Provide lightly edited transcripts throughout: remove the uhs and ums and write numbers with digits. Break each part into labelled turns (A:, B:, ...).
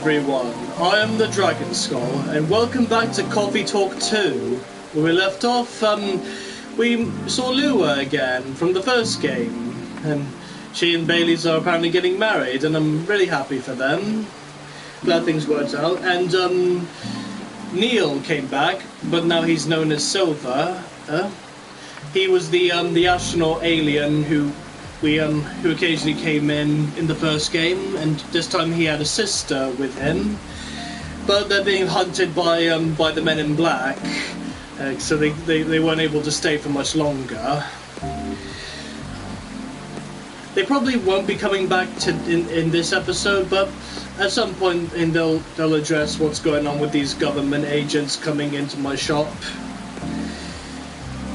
A: everyone, I am the Dragon Skull, and welcome back to Coffee Talk 2. Where we left off, we saw Lua again from the first game, and she and Bailey's are apparently getting married, and I'm really happy for them. Glad things worked out, and Neil came back, but now he's known as Silver. He was the astronaut alien who occasionally came in the first game, and this time he had a sister with him. But they're being hunted by the Men in Black, so they weren't able to stay for much longer. They probably won't be coming back in this episode, but at some point they'll address what's going on with these government agents coming into my shop.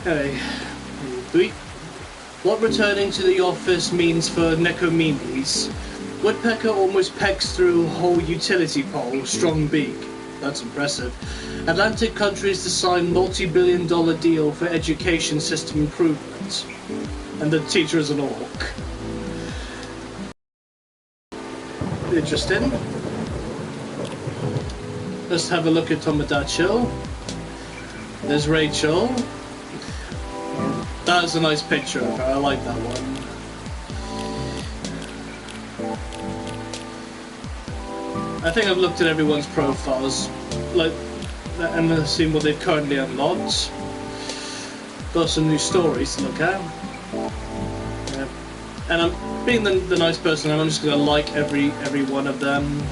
A: Hey, what returning to the office means for Nekomimis. Woodpecker almost pegs through whole utility pole, strong beak. That's impressive. Atlantic countries to sign multi-billion-dollar deal for education system improvement. And the teacher is an orc. Interesting. Let's have a look at Tomodachi. There's Rachel. That's a nice picture of her, I like that one. I think I've looked at everyone's profiles, and seen what they've currently unlocked. Got some new stories to look at. Yeah. And I'm being the nice person, I'm just gonna like every one of them.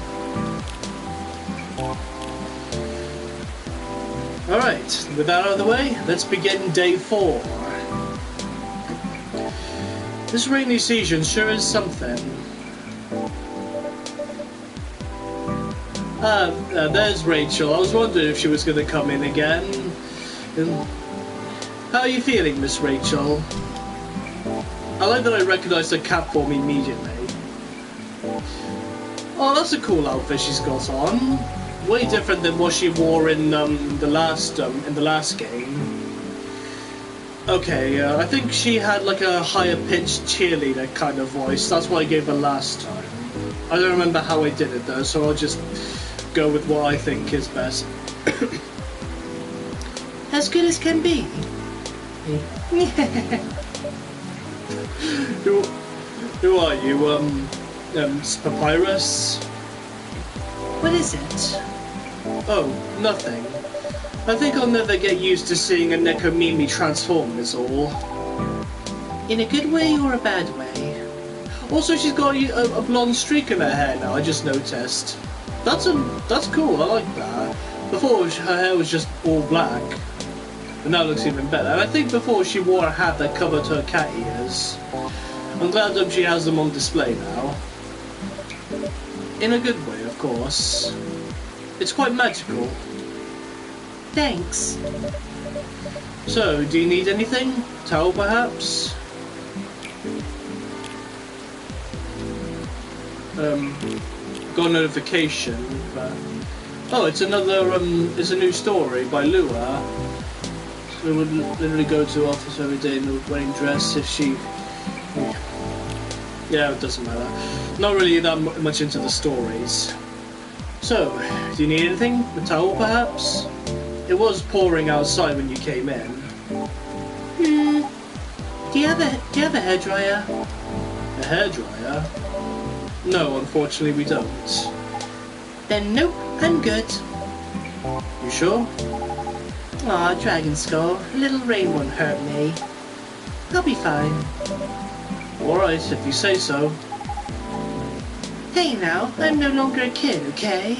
A: Alright, with that out of the way, let's begin day 4. This rainy season sure is something. There's Rachel. I was wondering if she was going to come in again. How are you feeling, Miss Rachel? I like that I recognized her cap form immediately. Oh, that's a cool outfit she's got on. Way different than what she wore in the last game. Okay, I think she had like a higher pitched cheerleader kind of voice. That's what I gave her last time. I don't remember how I did it though, so I'll just go with what I think is best. As good as can be. Who are you? Papyrus?
B: What is it?
A: Oh, nothing. I think I'll never get used to seeing a Nekomimi transform, is all.
B: In a good way or a bad way?
A: Also, she's got a blonde streak in her hair now, I just noticed. That's cool, I like that. Before, her hair was just all black. But now it looks even better. And I think before she wore a hat that covered her cat ears. I'm glad that she has them on display now. In a good way, of course. It's quite magical.
B: Thanks.
A: So, do you need anything? Towel, perhaps? Got a notification, but... Oh, it's it's a new story by Lua. So we would literally go to office every day in a wedding dress if she... Yeah, it doesn't matter. Not really that much into the stories. So, do you need anything? A towel, perhaps? It was pouring outside when you came in.
B: Do you have a hairdryer?
A: A hairdryer? No, unfortunately we don't.
B: Then nope, I'm good.
A: You sure?
B: Aw, Dragon Skull, a little rain won't hurt me. I'll be fine.
A: Alright, if you say so.
B: Hey now, I'm no longer a kid, okay?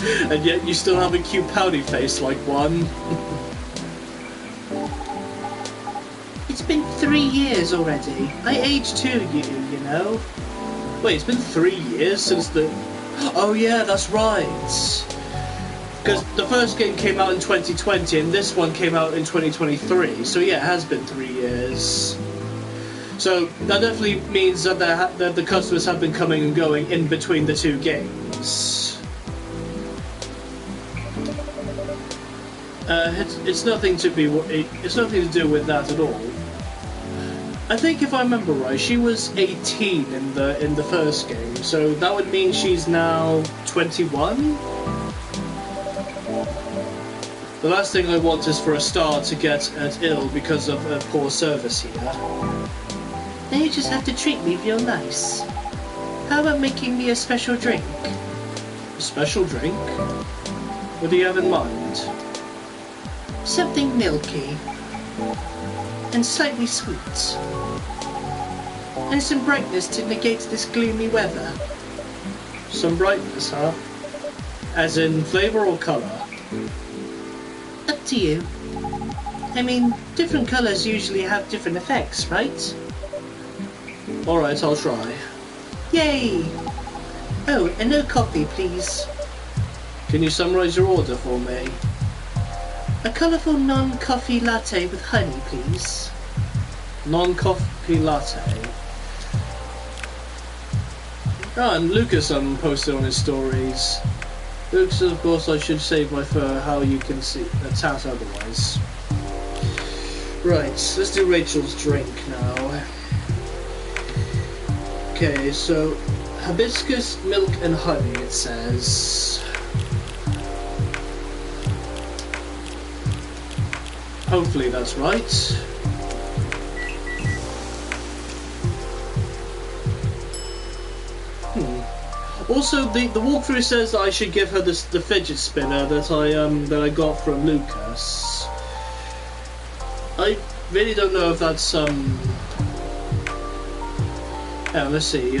A: And yet you still have a cute pouty face like one.
B: It's been 3 years already. I aged too, you know.
A: Wait, it's been 3 years since the... Oh yeah, that's right. Because the first game came out in 2020 and this one came out in 2023. So yeah, it has been 3 years. So that definitely means that the customers have been coming and going in between the two games. It's nothing to do with that at all. I think if I remember right, she was 18 in the first game, so that would mean she's now 21. The last thing I want is for a star to get ill because of poor service here.
B: Then you just have to treat me real nice. How about making me a special drink?
A: A special drink? What do you have in mind?
B: Something milky. And slightly sweet. And some brightness to negate this gloomy weather.
A: Some brightness, huh? As in flavour or colour?
B: Up to you. I mean, different colours usually have different effects, right?
A: Alright, I'll try.
B: Yay! Oh, and no coffee, please.
A: Can you summarise your order for me?
B: A colourful non-coffee latte with honey, please.
A: Non-coffee latte. Ah, and Lucas posted on his stories. Lucas, of course, I should save my fur. How you can see a tat otherwise. Right, let's do Rachel's drink now. Okay, so hibiscus, milk, and honey. It says. Hopefully that's right. Also, the walkthrough says that I should give her the fidget spinner that I got from Lucas. I really don't know if that's yeah, let's see.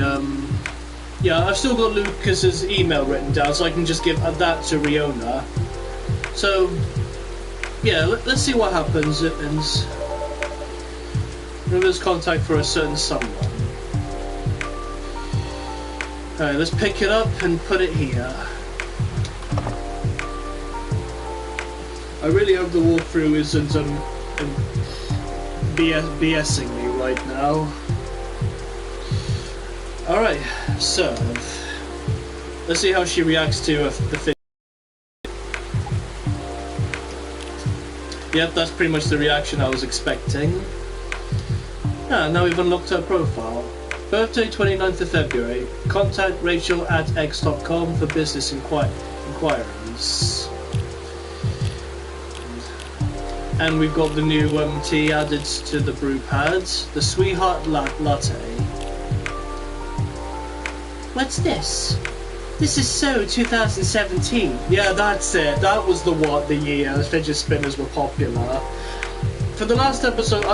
A: Yeah, I've still got Lucas's email written down, so I can just give that to Riona. So yeah, let's see what happens. And River's contact for a certain someone. Alright, let's pick it up and put it here. I really hope the walkthrough isn't BSing me right now. Alright, so let's see how she reacts to the thing. Yep, that's pretty much the reaction I was expecting. Ah, now we've unlocked her profile. Birthday 29th of February. Contact Rachel@x.com for business inquiries. And we've got the new tea added to the brew pad. The Sweetheart Latte.
B: What's this? This is so 2017.
A: Yeah, that's it. That was the year fidget spinners were popular. For the last episode,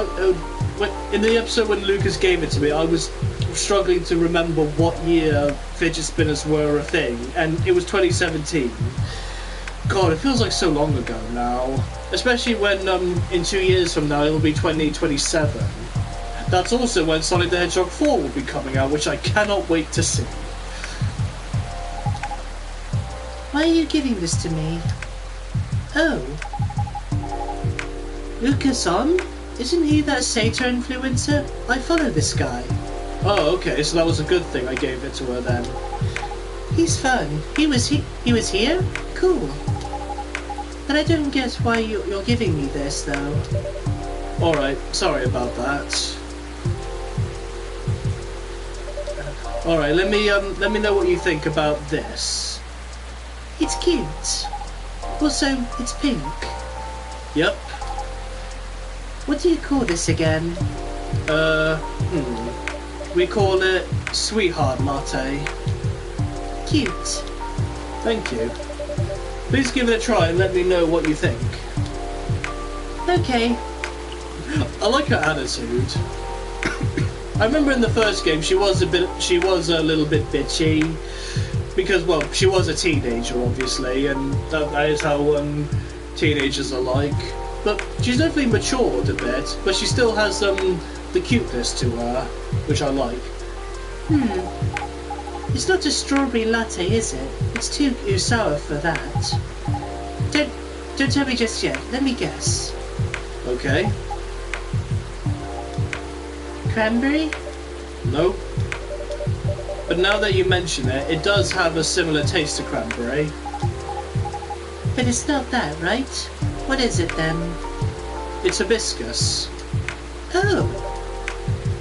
A: in the episode when Lucas gave it to me, I was struggling to remember what year fidget spinners were a thing, and it was 2017. God, it feels like so long ago now. Especially when in 2 years from now it'll be 2027. That's also when Sonic the Hedgehog 4 will be coming out, which I cannot wait to see.
B: Why are you giving this to me? Oh. Lucas on? Isn't he that Satyr influencer? I follow this guy.
A: Oh, okay, so that was a good thing I gave it to her then.
B: He's fun. He was here? Cool. But I don't get why you're giving me this, though.
A: Alright, sorry about that. Alright, let me know what you think about this.
B: It's cute. Also, it's pink.
A: Yep.
B: What do you call this again?
A: We call it Sweetheart Latte.
B: Cute.
A: Thank you. Please give it a try and let me know what you think.
B: Okay.
A: I like her attitude. I remember in the first game she was a little bit bitchy because, well, she was a teenager obviously, and that is how teenagers are like. But she's definitely matured a bit, but she still has the cuteness to her, which I like.
B: It's not a strawberry latte, is it? It's too sour for that. Don't tell me just yet. Let me guess.
A: Okay.
B: Cranberry?
A: No. But now that you mention it, it does have a similar taste to cranberry.
B: But it's not that, right? What is it then?
A: It's hibiscus.
B: Oh.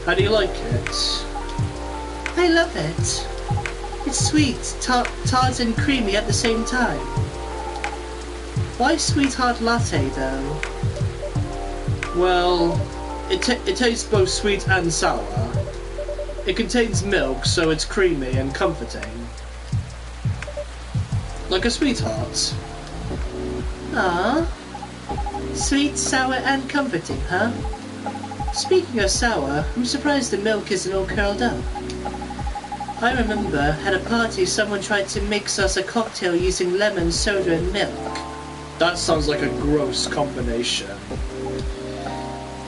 A: How do you like it?
B: I love it. It's sweet, tart and creamy at the same time. Why sweetheart latte though?
A: Well, it tastes both sweet and sour. It contains milk, so it's creamy and comforting. Like a sweetheart.
B: Ah, sweet, sour and comforting, huh? Speaking of sour, I'm surprised the milk isn't all curled up. I remember at a party someone tried to mix us a cocktail using lemon, soda and milk.
A: That sounds like a gross combination.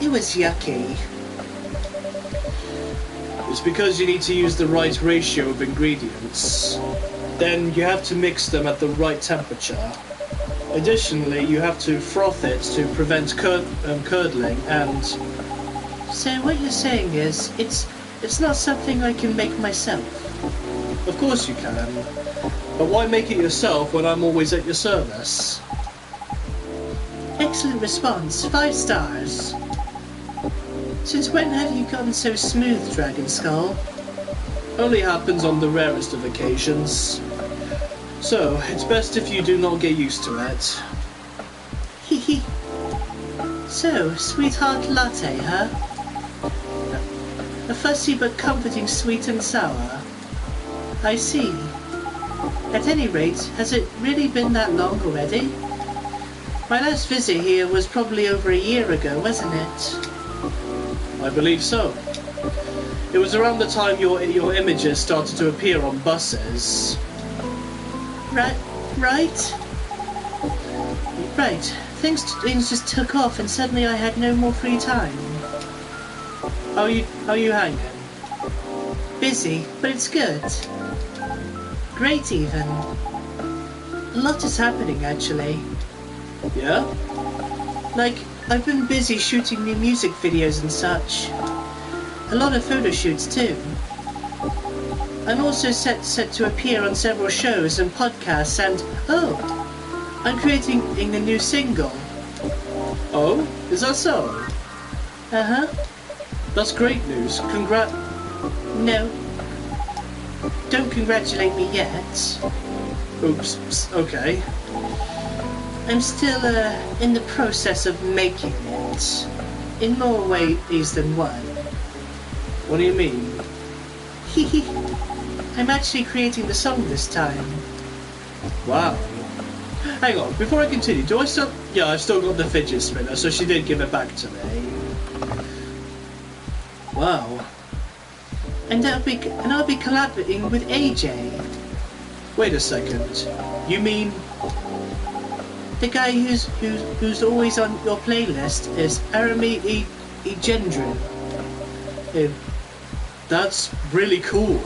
B: It was yucky.
A: It's because you need to use the right ratio of ingredients. Then you have to mix them at the right temperature. Additionally, you have to froth it to prevent curdling and...
B: So what you're saying is, it's not something I can make myself?
A: Of course you can. But why make it yourself when I'm always at your service?
B: Excellent response, 5 stars. Since when have you gotten so smooth, Dragon Skull?
A: Only happens on the rarest of occasions. So, it's best if you do not get used to it.
B: Hehe. So, sweetheart latte, huh? A fussy but comforting sweet and sour. I see. At any rate, has it really been that long already? My last visit here was probably over a year ago, wasn't it?
A: I believe so. It was around the time your images started to appear on buses.
B: Right. Things just took off and suddenly I had no more free time.
A: How are you hanging?
B: Busy, but it's good. Great even. A lot is happening actually.
A: Yeah?
B: Like, I've been busy shooting new music videos and such. A lot of photo shoots too. I'm also set to appear on several shows and podcasts and, oh, I'm creating a new single.
A: Oh? Is that so?
B: Uh-huh.
A: That's great news.
B: No. Don't congratulate me yet.
A: Oops. Okay.
B: I'm still in the process of making it. In more ways than one.
A: What do you mean?
B: Hehe. I'm actually creating the song this time.
A: Wow. Hang on, before I continue, do I still... Yeah, I've still got the fidget spinner, so she did give it back to me. Wow.
B: And I'll be collaborating with AJ.
A: Wait a second. You mean...
B: The guy who's always on your playlist is Arami Egendru.
A: That's really cool.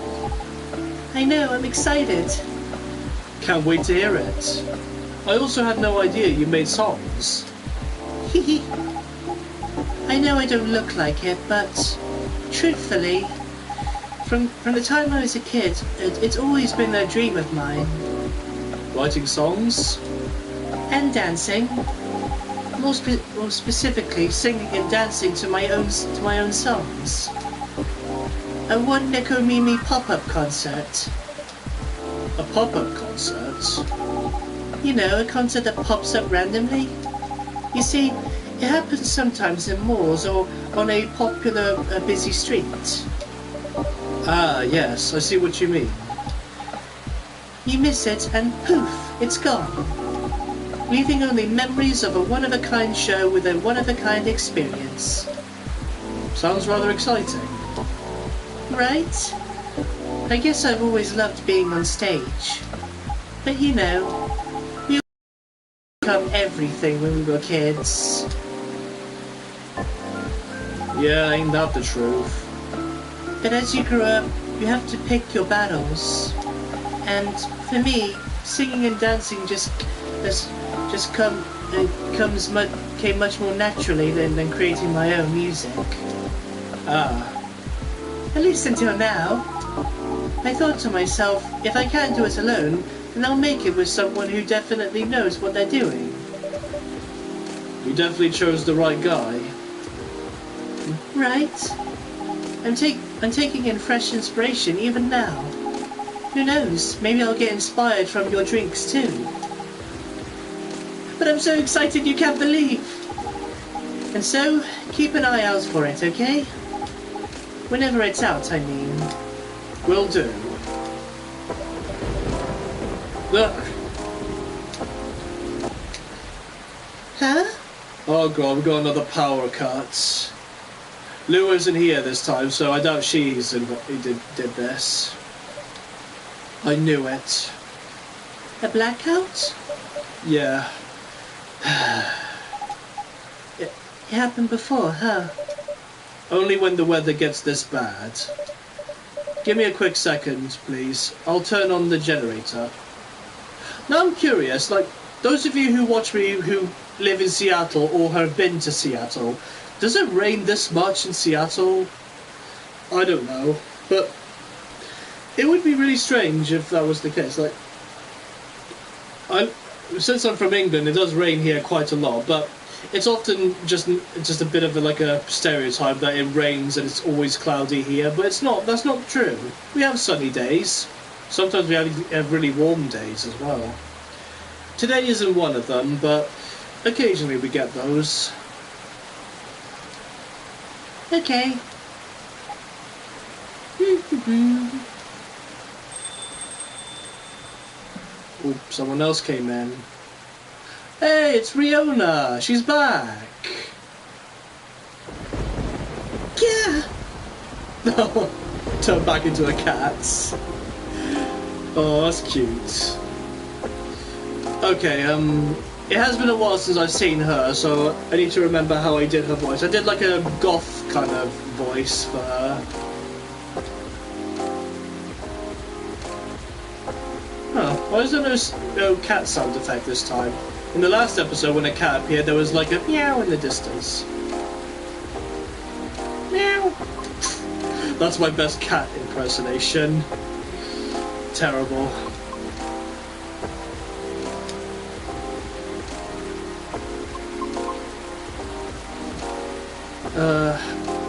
B: I know, I'm excited.
A: Can't wait to hear it. I also had no idea you made songs.
B: Hehe. I know I don't look like it, but truthfully, from the time I was a kid, it's always been a dream of mine.
A: Writing songs?
B: And dancing. More specifically, singing and dancing to my own songs. A one Neko Mimi pop-up concert.
A: A pop-up concert?
B: You know, a concert that pops up randomly. You see, it happens sometimes in malls or on a popular busy street.
A: Ah, yes, I see what you mean.
B: You miss it and poof, it's gone. Leaving only memories of a one-of-a-kind show with a one-of-a-kind experience.
A: Sounds rather exciting.
B: Right? I guess I've always loved being on stage. But you know, we all become everything when we were kids.
A: Yeah, ain't that the truth?
B: But as you grow up, you have to pick your battles. And for me, singing and dancing came much more naturally than creating my own music.
A: Ah.
B: At least until now. I thought to myself, if I can't do it alone, then I'll make it with someone who definitely knows what they're doing.
A: You definitely chose the right guy.
B: Right? I'm taking in fresh inspiration even now. Who knows, maybe I'll get inspired from your drinks too. But I'm so excited you can't believe. And so, keep an eye out for it, okay? Whenever it's out, I mean.
A: Will do. Look.
B: Huh?
A: Oh god, we got another power cut. Lou isn't here this time, so I doubt he did this. I knew it.
B: A blackout?
A: Yeah.
B: It happened before, huh?
A: Only when the weather gets this bad. Give me a quick second, please. I'll turn on the generator. Now I'm curious, like, those of you who watch me who live in Seattle or have been to Seattle, does it rain this much in Seattle? I don't know, but it would be really strange if that was the case. Like, since I'm from England, it does rain here quite a lot, but it's often just a bit of a stereotype that it rains and it's always cloudy here, but it's not. That's not true. We have sunny days. Sometimes we have really warm days as well. Today isn't one of them, but occasionally we get those.
B: Okay.
A: Oh, someone else came in. Hey, it's Riona. She's back.
B: Yeah.
A: No, turn back into a cat. Oh, that's cute. Okay, it has been a while since I've seen her, so I need to remember how I did her voice. I did like a goth kind of voice for her. Huh, why is there no cat sound effect this time? In the last episode, when a cat appeared, there was like a meow in the distance. Meow. That's my best cat impersonation. Terrible.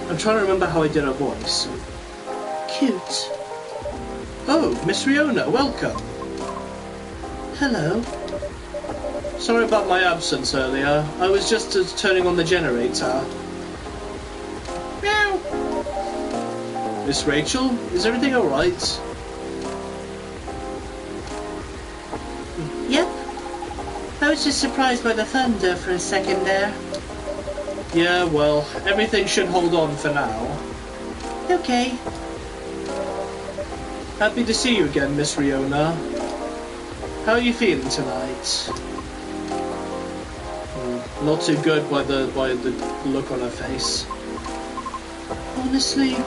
A: I'm trying to remember how I did her voice.
B: Cute.
A: Oh, Miss Riona, welcome.
B: Hello.
A: Sorry about my absence earlier. I was just turning on the generator. Meow. Miss Rachel, is everything alright?
B: Yep. I was just surprised by the thunder for a second there.
A: Yeah, well, everything should hold on for now.
B: Okay.
A: Happy to see you again, Miss Riona. How are you feeling tonight? Not too good by the look on her face.
B: Honestly,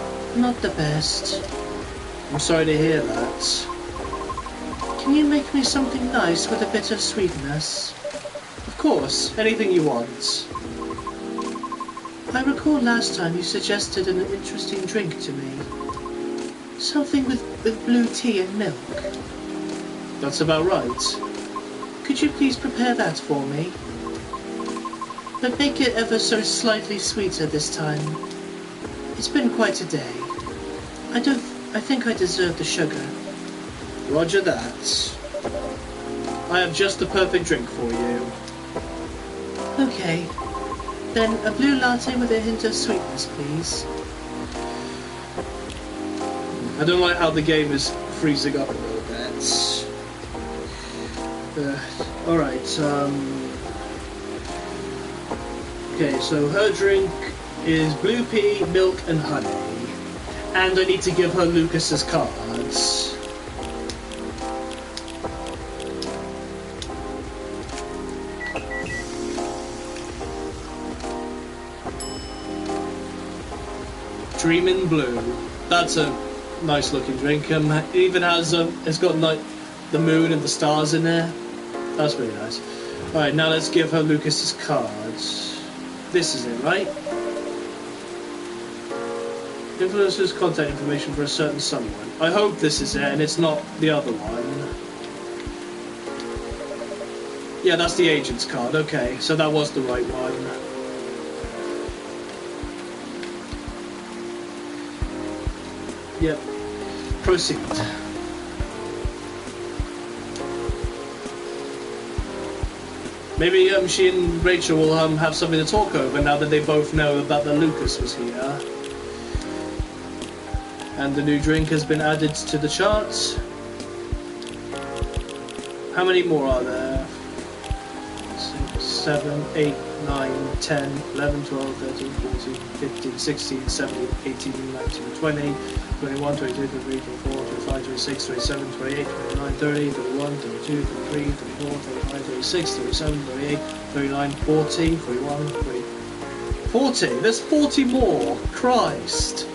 B: not the best.
A: I'm sorry to hear that.
B: Can you make me something nice with a bit of sweetness?
A: Of course, anything you want.
B: I recall last time you suggested an interesting drink to me. Something with blue tea and milk.
A: That's about right.
B: Could you please prepare that for me? But make it ever so slightly sweeter this time. It's been quite a day. I think I deserve the sugar.
A: Roger that. I have just the perfect drink for you.
B: Okay. Then a blue latte with a hint of sweetness, please.
A: I don't like how the game is freezing up a little bit. Alright, okay, so her drink is blue pea, milk and honey. And I need to give her Lucas's cards. Dreamin' Blue. That's a nice looking drink. It even has it's got like the moon and the stars in there. That's really nice. Alright, now let's give her Lucas's cards. This is it, right? Influencer's contact information for a certain someone. I hope this is it and it's not the other one. Yeah, that's the agent's card. Okay, so that was the right one. Yep. Proceed. Maybe she and Rachel will have something to talk over now that they both know that Lucas was here. And the new drink has been added to the charts. How many more are there? 6, 7, 8, 9, 10, 11, 12, 13, 14, 15, 16, 17, 18, 19, 20, 21, 22, 23, 24, 25, 26, 27, 28, 29, 30, 31, 32, 33, 34, 35, 36, 37, 38, 39, 40, 41, 40. There's 40 more! Christ!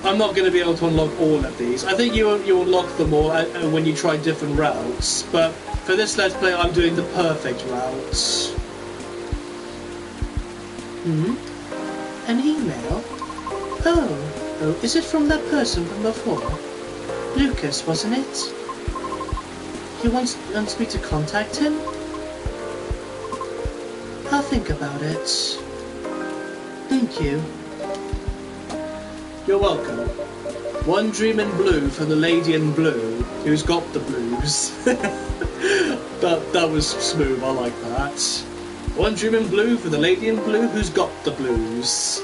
A: I'm not going to be able to unlock all of these. I think you unlock them all when you try different routes, but for this Let's Play I'm doing the perfect routes.
B: An email? Oh, is it from that person from before? Lucas, wasn't it? He wants me to contact him? I'll think about it. Thank you.
A: You're welcome. One dream in blue for the lady in blue who's got the blues. That was smooth, I like that. One dream in blue for the lady in blue who's got the blues.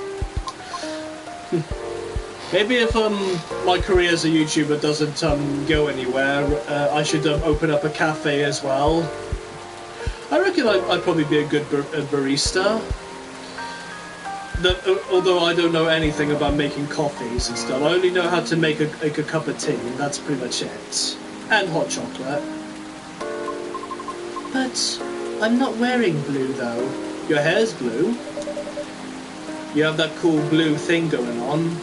A: Maybe if my career as a YouTuber doesn't go anywhere, I should open up a cafe as well. I reckon I'd probably be a good barista. Although I don't know anything about making coffees and stuff, I only know how to make a cup of tea, and that's pretty much it. And hot chocolate.
B: But I'm not wearing blue though.
A: Your hair's blue. You have that cool blue thing going on.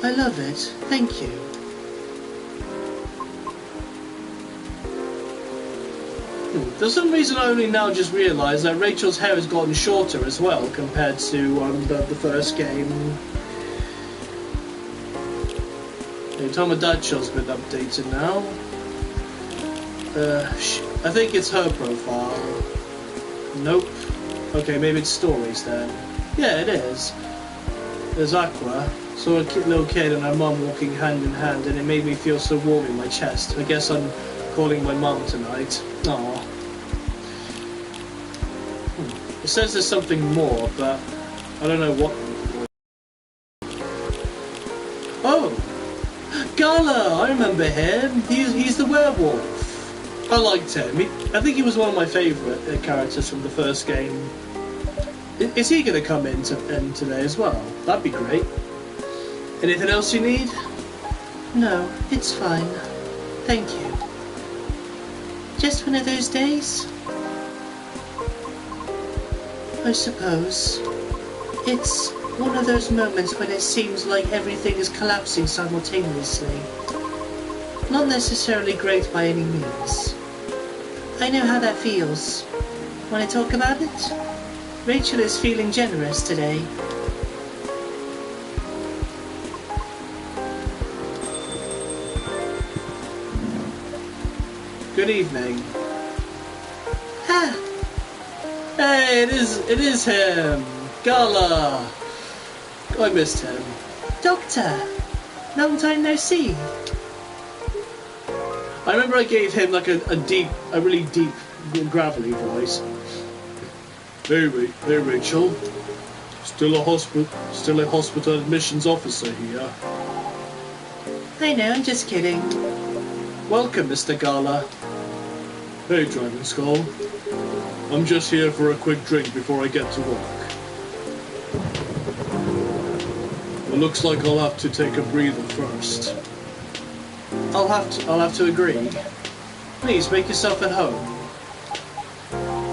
B: I love it, thank you.
A: For some reason I only now just realised that Rachel's hair has gotten shorter as well compared to the first game. The Tom and Dad show's been updated now. I think it's her profile. Nope. Okay, maybe it's stories then. Yeah, it is. There's Aqua. Saw a little kid and her mum walking hand in hand, and it made me feel so warm in my chest. I guess I'm calling my mum tonight. Aww. It says there's something more, but I don't know what. Oh! Gala! I remember him! He's the werewolf! I liked him. I think he was one of my favourite characters from the first game. Is he going to come in today as well? That'd be great. Anything else you need?
B: No, it's fine. Thank you. Just one of those days? I suppose. It's one of those moments when it seems like everything is collapsing simultaneously. Not necessarily great by any means. I know how that feels. Want to talk about it? Rachel is feeling generous today.
A: Good evening.
B: Ah!
A: Hey, it is him! Gala! I missed him.
B: Doctor! Long time no see.
A: I remember I gave him like a really deep, gravelly voice. Hey Rachel. Still a hospital admissions officer here.
B: I know, I'm just kidding.
A: Welcome, Mr. Gala. Hey, Dragon Skull. I'm just here for a quick drink before I get to work. It looks like I'll have to take a breather first. I'll have to agree. Please make yourself at home.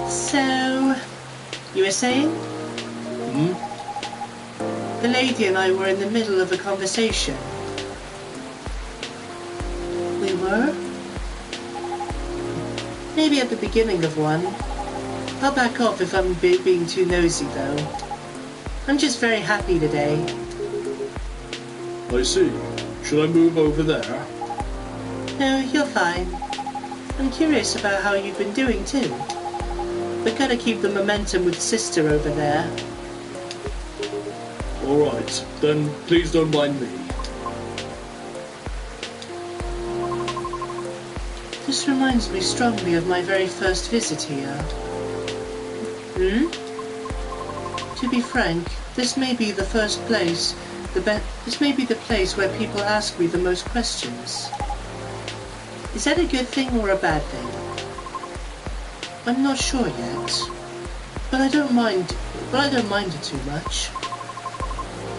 B: So, you were saying? The lady and I were in the middle of a conversation. We were? Maybe at the beginning of one. I'll back off if I'm being too nosy though. I'm just very happy today.
A: I see. Should I move over there?
B: No, you're fine. I'm curious about how you've been doing too. but gotta keep the momentum with Sister over there.
A: Alright, then please don't mind me.
B: This reminds me strongly of my very first visit here. To be frank, this may be the first place, this may be the place where people ask me the most questions. Is that a good thing or a bad thing? I'm not sure yet, but I don't mind it too much.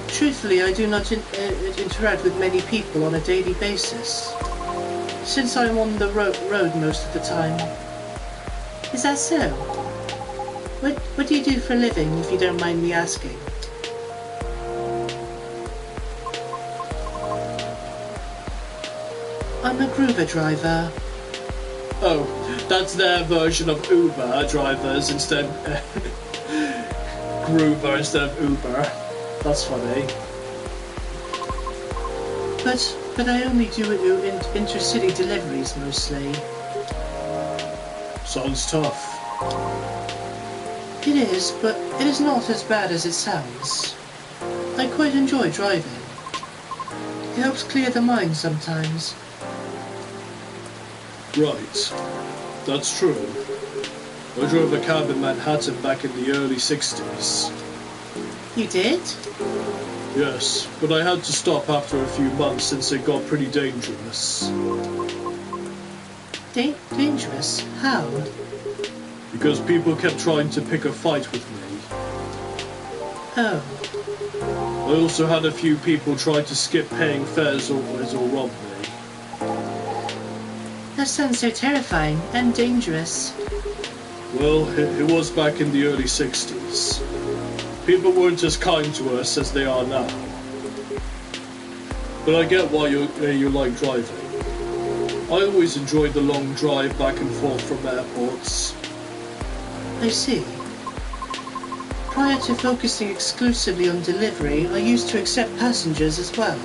B: Truthfully, I do not interact with many people on a daily basis, since I'm on the road most of the time. Is that so? What do you do for a living, if you don't mind me asking? I'm a Groover driver.
A: Oh, that's their version of Uber drivers instead. Groover instead of Uber. That's funny.
B: But I only do intercity deliveries mostly.
A: Sounds tough.
B: It is, but it is not as bad as it sounds. I quite enjoy driving. It helps clear the mind sometimes.
A: Right. That's true. I drove a cab in Manhattan back in the early 60s.
B: You did?
A: Yes, but I had to stop after a few months since it got pretty dangerous.
B: Dangerous? How?
A: Because people kept trying to pick a fight with me.
B: Oh.
A: I also had a few people try to skip paying fares or rob me.
B: That sounds so terrifying and dangerous.
A: Well, it was back in the early 60s. People weren't as kind to us as they are now. But I get why you like driving. I always enjoyed the long drive back and forth from airports.
B: I see. Prior to focusing exclusively on delivery, I used to accept passengers as well.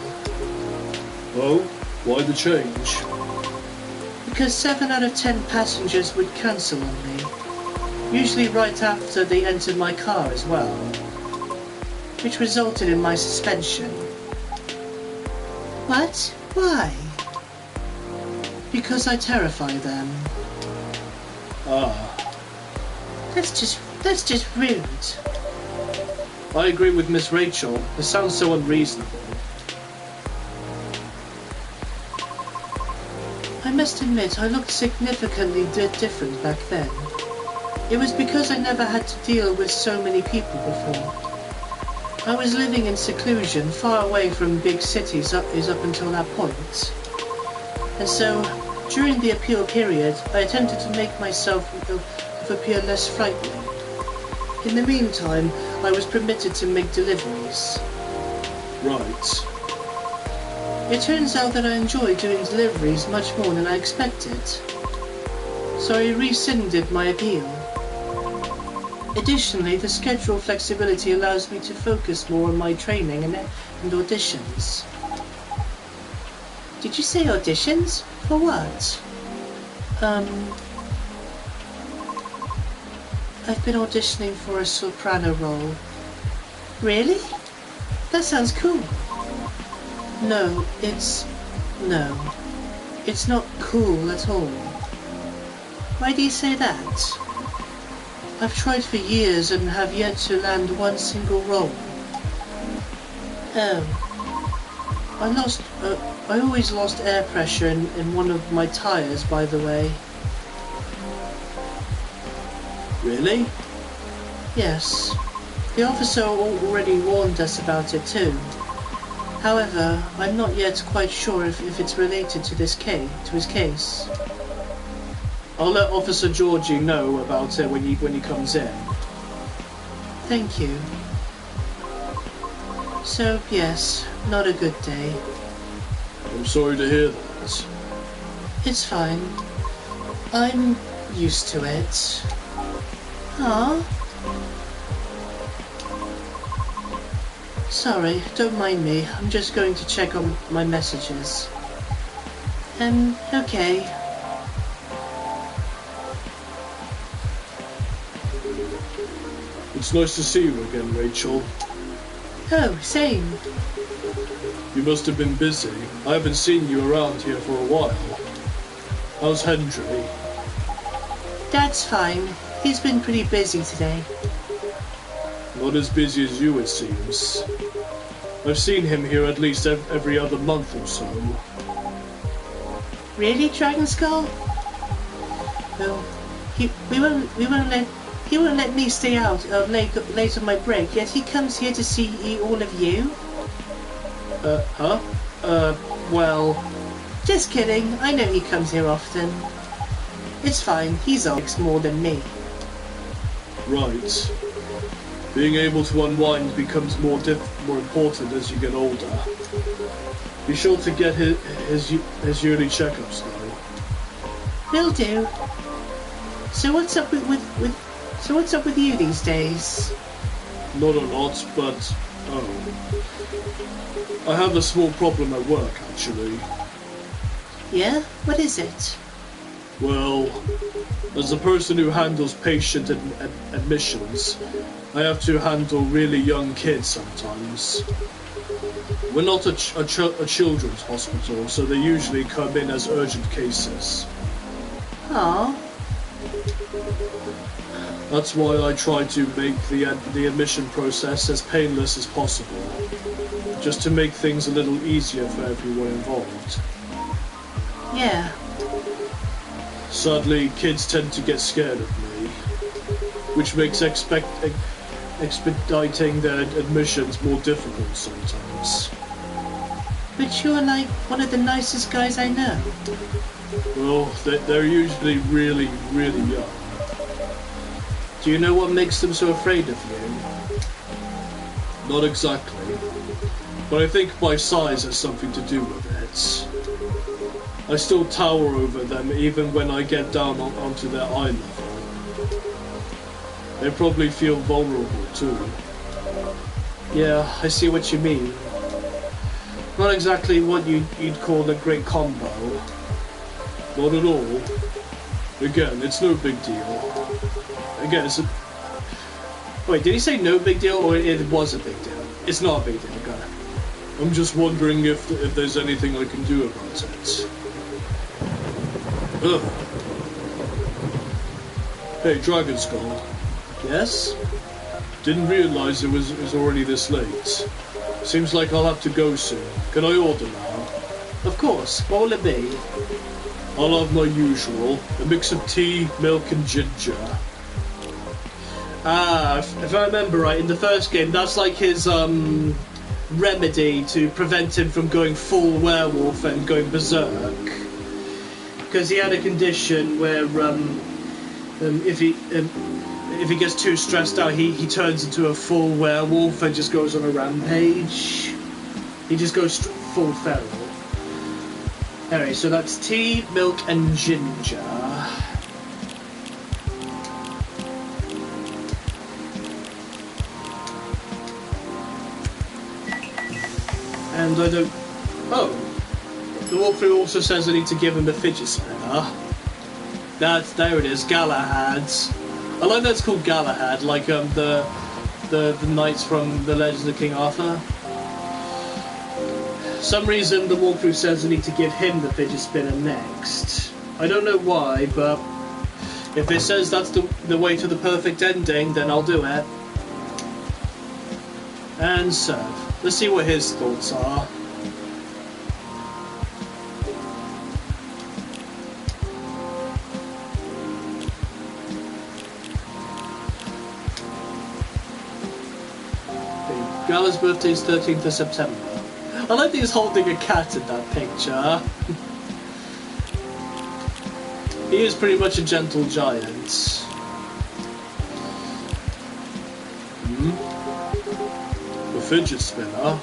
A: Oh? Why the change?
B: Because 7 out of 10 passengers would cancel on me. Usually right after they entered my car as well. Which resulted in my suspension. What? Why? Because I terrify them.
A: Ah.
B: That's just rude.
A: I agree with Miss Rachel. It sounds so unreasonable.
B: I must admit I looked significantly different back then. It was because I never had to deal with so many people before. I was living in seclusion, far away from big cities up until that point. And so, during the appeal period, I attempted to make myself appear less frightening. In the meantime, I was permitted to make deliveries.
A: Right.
B: It turns out that I enjoy doing deliveries much more than I expected. So I rescinded my appeal. Additionally, the schedule flexibility allows me to focus more on my training and auditions. Did you say auditions? For what? I've been auditioning for a soprano role. Really? That sounds cool. No, it's not cool at all. Why do you say that? I've tried for years and have yet to land one single role. Oh. I always lost air pressure in one of my tires, by the way.
A: Really?
B: Yes. The officer already warned us about it too. However, I'm not yet quite sure if it's related to his case.
A: I'll let Officer Georgie know about it when he comes in.
B: Thank you. So, yes, not a good day.
A: I'm sorry to hear that.
B: It's fine. I'm used to it. Ah. Sorry, don't mind me. I'm just going to check on my messages. Okay.
A: It's nice to see you again, Rachel.
B: Oh, same.
A: You must have been busy. I haven't seen you around here for a while. How's Hendry?
B: Dad's fine. He's been pretty busy today.
A: Not as busy as you, it seems. I've seen him here at least every other month or so.
B: Really, Dragon Skull? Well, he won't let me stay out late on my break, yet he comes here to see all of you.
A: Huh? Well...
B: Just kidding, I know he comes here often. It's fine, he's always more than me.
A: Right. Being able to unwind becomes more important as you get older. Be sure to get his yearly checkups though.
B: Will do. So what's up with you these days?
A: Not a lot, but I have a small problem at work actually.
B: Yeah? What is it?
A: Well, as the person who handles patient admissions, I have to handle really young kids sometimes. We're not a children's hospital, so they usually come in as urgent cases.
B: Aww.
A: That's why I try to make the admission process as painless as possible, just to make things a little easier for everyone involved.
B: Yeah.
A: Sadly, kids tend to get scared of me, which makes expediting their admissions more difficult sometimes.
B: But you're like one of the nicest guys I know.
A: Well, they're usually really, really young.
B: Do you know what makes them so afraid of you?
A: Not exactly, but I think my size has something to do with it. I still tower over them even when I get down onto their eye level. They probably feel vulnerable too.
B: Yeah, I see what you mean. Not exactly what you'd call a great combo.
A: Not at all. Again, it's no big deal. Again, it's a...
B: Wait, did he say no big deal or it was a big deal? It's not a big deal, got it.
A: I'm just wondering if there's anything I can do about it. Ugh. Hey, Dragon Skull.
B: Yes?
A: Didn't realise it was already this late. Seems like I'll have to go soon. Can I order now?
B: Of course. What will it be?
A: I'll have my usual. A mix of tea, milk and ginger.
B: Ah, if I remember right, in the first game, that's like his remedy to prevent him from going full werewolf and going berserk. Because he had a condition where if he gets too stressed out, he turns into a full werewolf and just goes on a rampage. He just goes full feral. Anyway, so that's tea, milk, and ginger. And I don't... Oh! The walkthrough also says I need to give him a fidget spinner. There it is, Galahad's. I like that it's called Galahad, like the knights from the Legends of King Arthur. Some reason the walkthrough says I need to give him the fidget spinner next. I don't know why, but if it says that's the way to the perfect ending, then I'll do it. And serve. Let's see what his thoughts are. Gala's birthday is 13th of September. I like that he's holding a cat in that picture. He is pretty much a gentle giant.
A: A fidget spinner?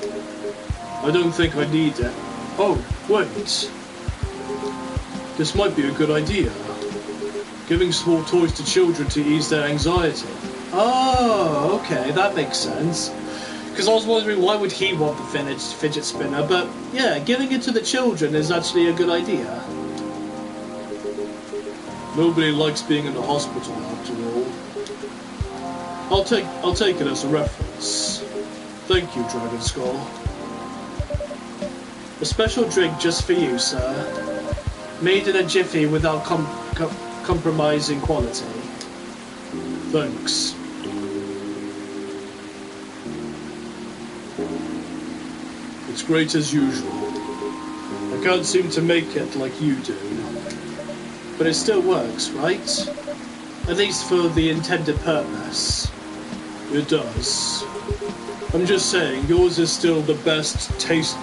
A: I don't think I need it. Oh, wait. This might be a good idea. Giving small toys to children to ease their anxiety.
B: Oh, okay, that makes sense. Because I was wondering why would he want the fidget spinner, but yeah, giving it to the children is actually a good idea.
A: Nobody likes being in the hospital after all. I'll take it as a reference. Thank you, Dragon Skull. A special drink just for you, sir. Made in a jiffy without compromising quality. Thanks. It's great as usual. I can't seem to make it like you do. But it still works, right? At least for the intended purpose. It does. I'm just saying, yours is still the best taste-wise.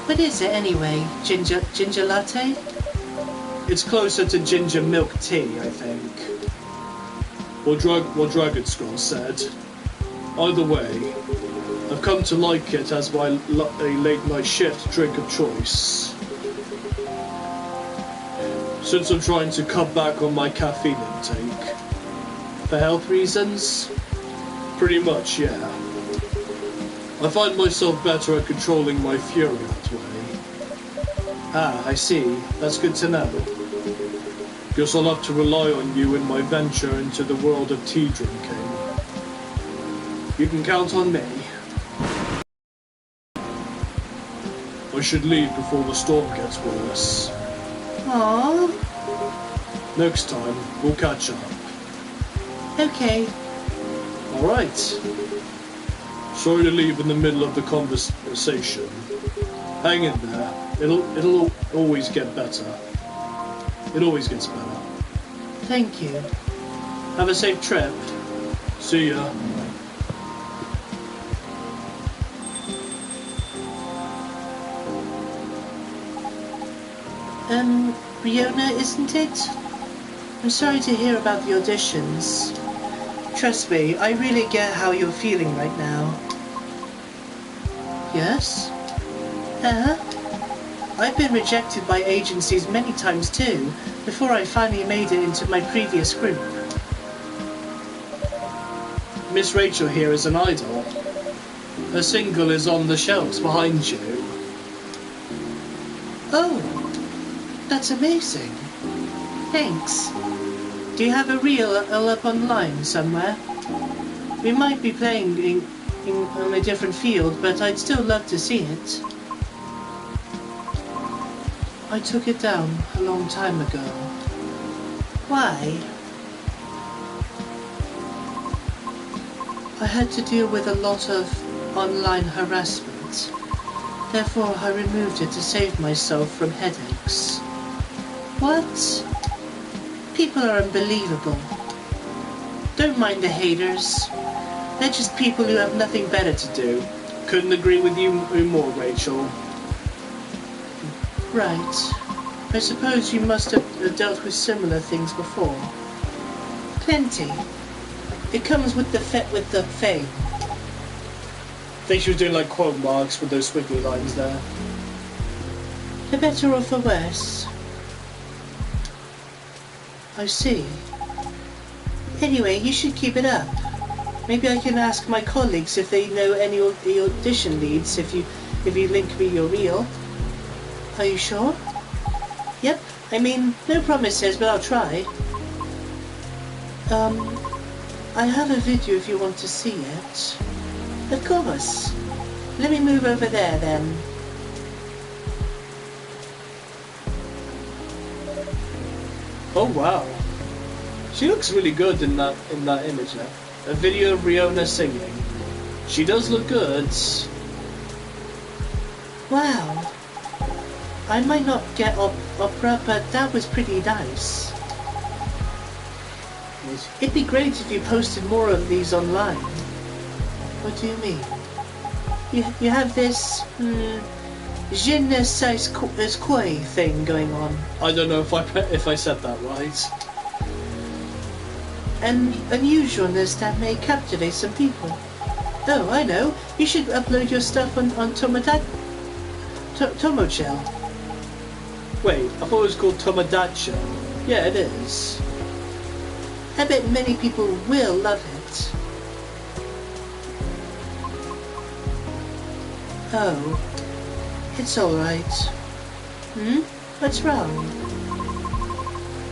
B: What is it anyway? Ginger latte?
A: It's closer to ginger milk tea, I think. What Dragon Skull said. Either way, I've come to like it as my late night shift drink of choice. Since I'm trying to cut back on my caffeine intake. For health reasons? Pretty much, yeah. I find myself better at controlling my fury that way. Ah, I see. That's good to know. Guess I'll have to rely on you in my venture into the world of tea drinking. You can count on me. I should leave before the storm gets worse.
B: Aww.
A: Next time, we'll catch up.
B: Okay.
A: Alright. Sorry to leave in the middle of the conversation. Hang in there. It'll always get better. It always gets better.
B: Thank you.
A: Have a safe trip. See ya.
B: Riona, isn't it? I'm sorry to hear about the auditions. Trust me, I really get how you're feeling right now. Yes? I've been rejected by agencies many times too, before I finally made it into my previous group.
A: Miss Rachel here is an idol. Her single is on the shelves behind you.
B: Oh, that's amazing. Thanks. Do you have a reel up online somewhere? We might be playing on a different field, but I'd still love to see it. I took it down a long time ago. Why? I had to deal with a lot of online harassment. Therefore, I removed it to save myself from headaches. What? People are unbelievable. Don't mind the haters. They're just people who have nothing better to do.
A: Couldn't agree with you more, Rachel.
B: Right. I suppose you must have dealt with similar things before. Plenty. It comes with the fame.
A: I think she was doing like quote marks with those squiggly lines there.
B: For better or for worse. I see. Anyway, you should keep it up. Maybe I can ask my colleagues if they know any audition leads if you link me your reel. Are you sure? Yep. I mean, no promises, but I'll try. I have a video if you want to see it. Of course. Let me move over there then.
A: Oh wow. She looks really good in that image there. A video of Riona singing. She does look good.
B: Wow. I might not get opera, but that was pretty nice. It'd be great if you posted more of these online. What do you mean? You have this je ne sais quoi thing going on.
A: I don't know if I said that right.
B: An unusualness that may captivate some people. Oh, I know. You should upload your stuff on Tomochill.
A: Wait, I thought it was called Tomodachi. Yeah, it is.
B: I bet many people will love it. Oh, it's alright. What's wrong?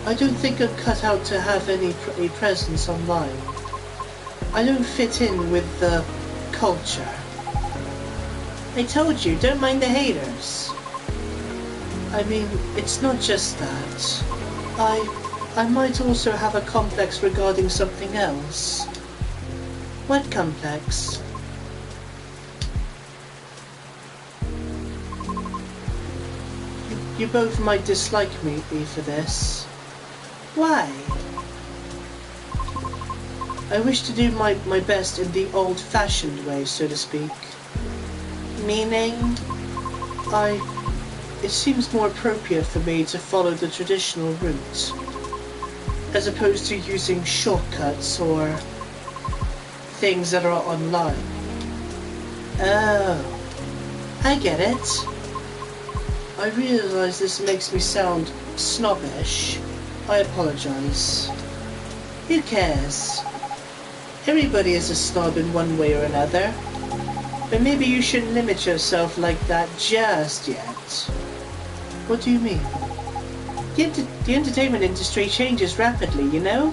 B: I don't think I'm cut out to have a presence online. I don't fit in with the culture. I told you, don't mind the haters. I mean, it's not just that. I might also have a complex regarding something else. What complex? You both might dislike me for this. Why? I wish to do my best in the old-fashioned way, so to speak. Meaning, it seems more appropriate for me to follow the traditional route, as opposed to using shortcuts or things that are online. Oh, I get it. I realize this makes me sound snobbish. I apologize. Who cares? Everybody is a snob in one way or another. But maybe you shouldn't limit yourself like that just yet. What do you mean? The entertainment industry changes rapidly, you know?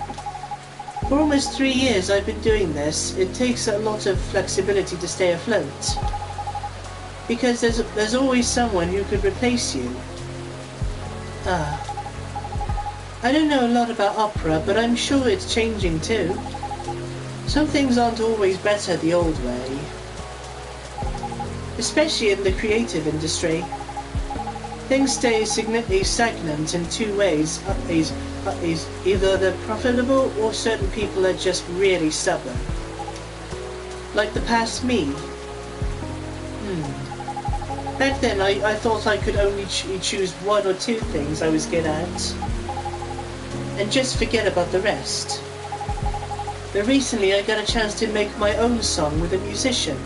B: For almost 3 years I've been doing this. It takes a lot of flexibility to stay afloat. Because there's always someone who could replace you. I don't know a lot about opera, but I'm sure it's changing too. Some things aren't always better the old way. Especially in the creative industry. Things stay significantly stagnant in two ways. Either they're profitable or certain people are just really stubborn. Like the past me. Back then I thought I could only choose one or two things I was good at. And just forget about the rest. But recently I got a chance to make my own song with a musician.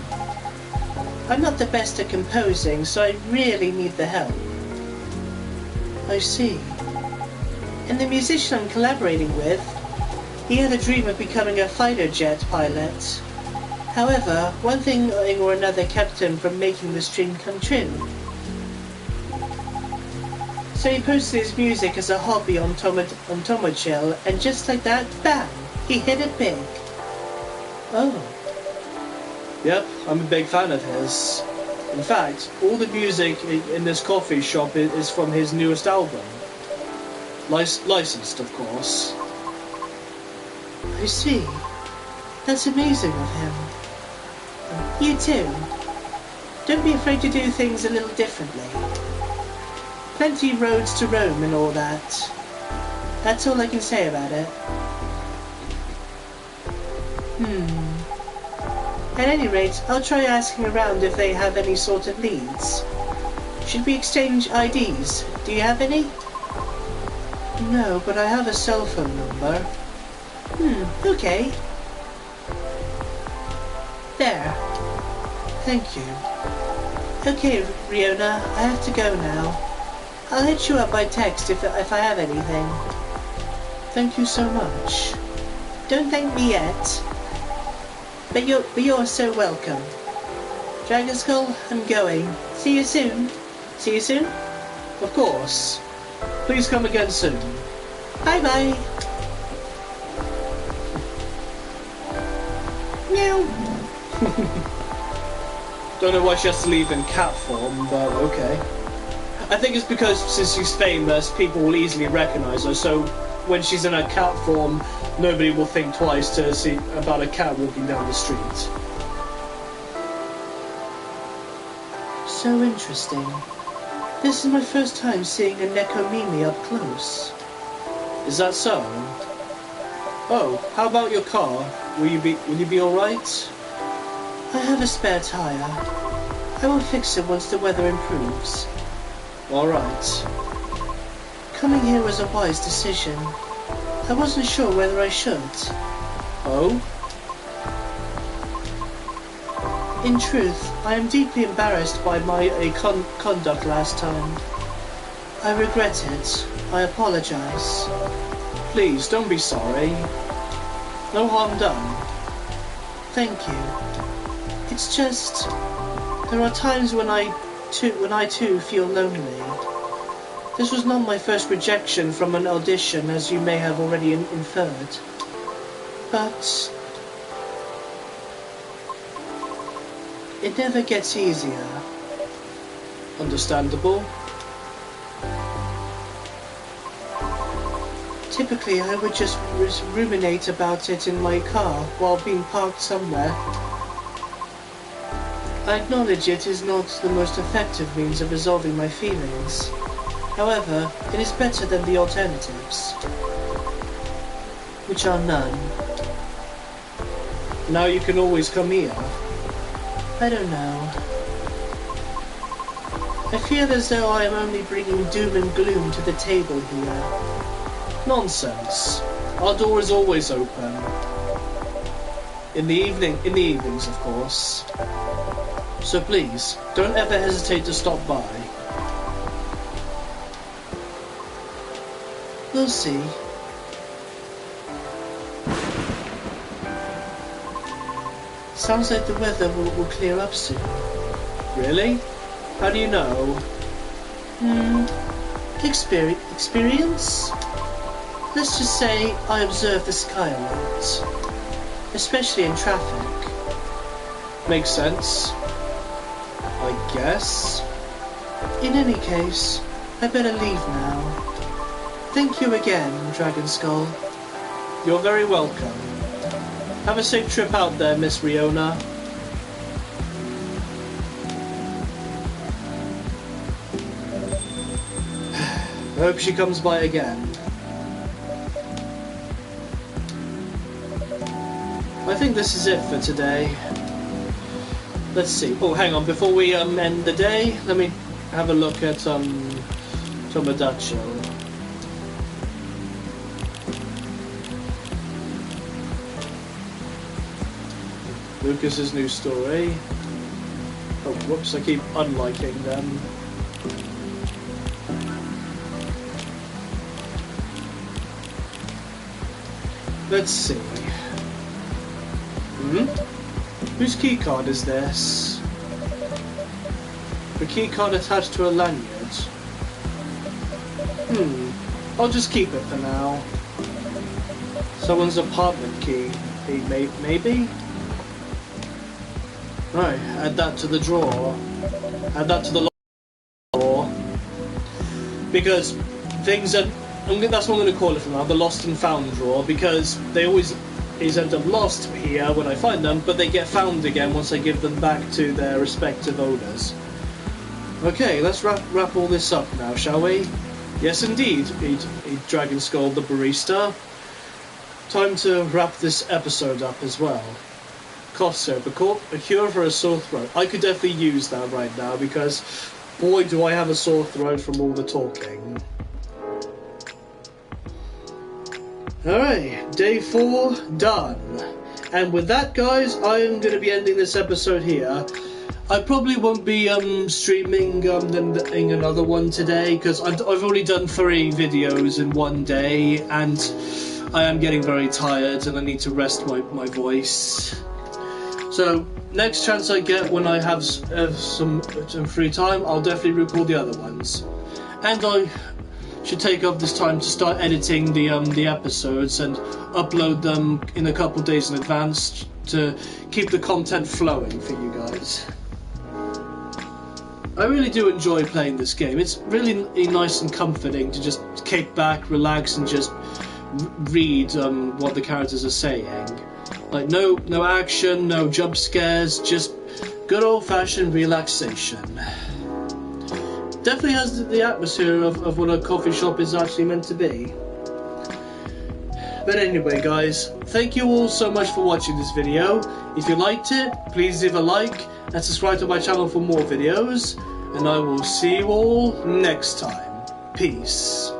B: I'm not the best at composing, so I really need the help. I see. And the musician I'm collaborating with, he had a dream of becoming a fighter jet pilot. However, one thing or another kept him from making this dream come true. So he posted his music as a hobby on Tomochill, and just like that, bam! He hit it big. Oh.
A: Yep, I'm a big fan of his. In fact, all the music in this coffee shop is from his newest album. Licensed, of course.
B: I see. That's amazing of him. You too. Don't be afraid to do things a little differently. Plenty of roads to roam and all that. That's all I can say about it. At any rate, I'll try asking around if they have any sort of leads. Should we exchange IDs? Do you have any? No, but I have a cell phone number. Okay. There. Thank you. Okay, Riona, I have to go now. I'll hit you up by text if I have anything. Thank you so much. Don't thank me yet. But you're so welcome. Dragon Skull, I'm going. See you soon. See you soon?
A: Of course. Please come again soon.
B: Bye-bye. Meow.
A: Don't know why she has to leave in cat form, but okay. I think it's because since she's famous, people will easily recognise her, so when she's in her cat form, nobody will think twice to see about a cat walking down the street.
B: So interesting. This is my first time seeing a Nekomimi up close.
A: Is that so? Oh, how about your car? Will you be alright?
B: I have a spare tire. I will fix it once the weather improves.
A: Alright.
B: Coming here was a wise decision. I wasn't sure whether I should.
A: Oh?
B: In truth, I am deeply embarrassed by my conduct last time. I regret it. I apologize.
A: Please, don't be sorry. No harm done.
B: Thank you. It's just... there are times when I too feel lonely. This was not my first rejection from an audition, as you may have already inferred. But it never gets easier.
A: Understandable.
B: Typically, I would just ruminate about it in my car while being parked somewhere. I acknowledge it is not the most effective means of resolving my feelings. However, it is better than the alternatives, which are none.
A: Now you can always come here.
B: I don't know. I feel as though I am only bringing doom and gloom to the table here.
A: Nonsense. Our door is always open. In the evenings, of course. So please, don't ever hesitate to stop by.
B: We'll see. Sounds like the weather will clear up soon.
A: Really? How do you know?
B: Experience? Let's just say I observe the sky a lot, especially in traffic.
A: Makes sense, I guess.
B: In any case, I better leave now. Thank you again, Dragon Skull.
A: You're very welcome. Have a safe trip out there, Miss Riona. I hope she comes by again. I think this is it for today. Let's see. Oh, hang on. Before we end the day, let me have a look at Tomodachi. Lucas's new story. Oh, whoops! I keep unliking them. Let's see. Whose keycard is this? The keycard attached to a lanyard. I'll just keep it for now. Someone's apartment key. Maybe? Right, add that to the drawer. Add that to the drawer. Because things are... that's what I'm going to call it from now, the lost and found drawer, because they always end up lost here when I find them, but they get found again once I give them back to their respective owners. Okay, let's wrap all this up now, shall we? Yes, indeed, Dragon Skull the barista. Time to wrap this episode up as well. Cough syrup, a cure for a sore throat. I could definitely use that right now, because boy do I have a sore throat from all the talking. Alright, day 4 done. And with that, guys, I am going to be ending this episode here. I probably won't be streaming another one today, because I've already done 3 videos in one day, and I am getting very tired and I need to rest my voice. So, next chance I get when I have some free time, I'll definitely record the other ones. And I should take up this time to start editing the episodes and upload them in a couple days in advance to keep the content flowing for you guys. I really do enjoy playing this game. It's really nice and comforting to just kick back, relax, and just read what the characters are saying. Like no action, no jump scares, just good old-fashioned relaxation. Definitely has the atmosphere of what a coffee shop is actually meant to be. But anyway, guys, thank you all so much for watching this video. If you liked it, please leave a like and subscribe to my channel for more videos. And I will see you all next time. Peace.